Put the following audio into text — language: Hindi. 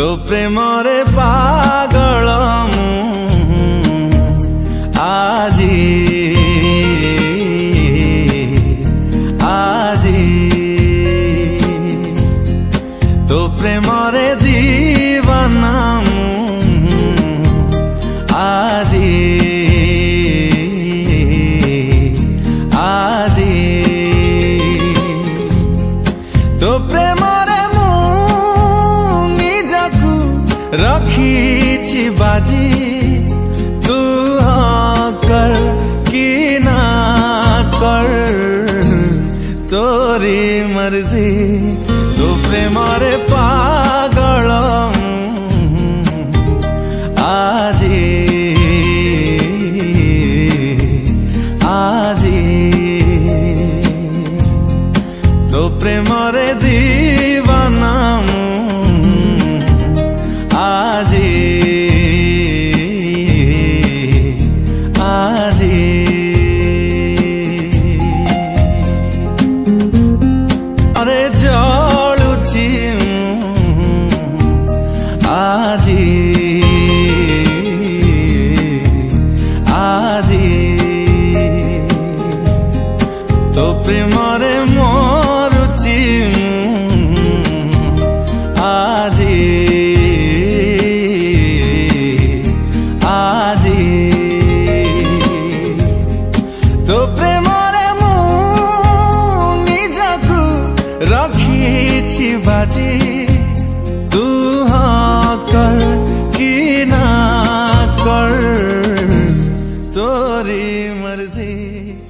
तो प्रेमरे पागल आजी आजी तो प्रेमरे दीवाना आजी आजी तो प्रेमरे रखी बाजी तू हाँ कर कि ना कर तोरी मर्जी तो प्रेमरे पागल आजी आजी तो प्रेमरे दीवाना आजी आजी अरे जलुची आजी आजी तो प्रेमरे मरुची आजी तो प्रेमरे निजकु रखी बाजी तू हाँ कर कि ना कर तोरी मर्जी।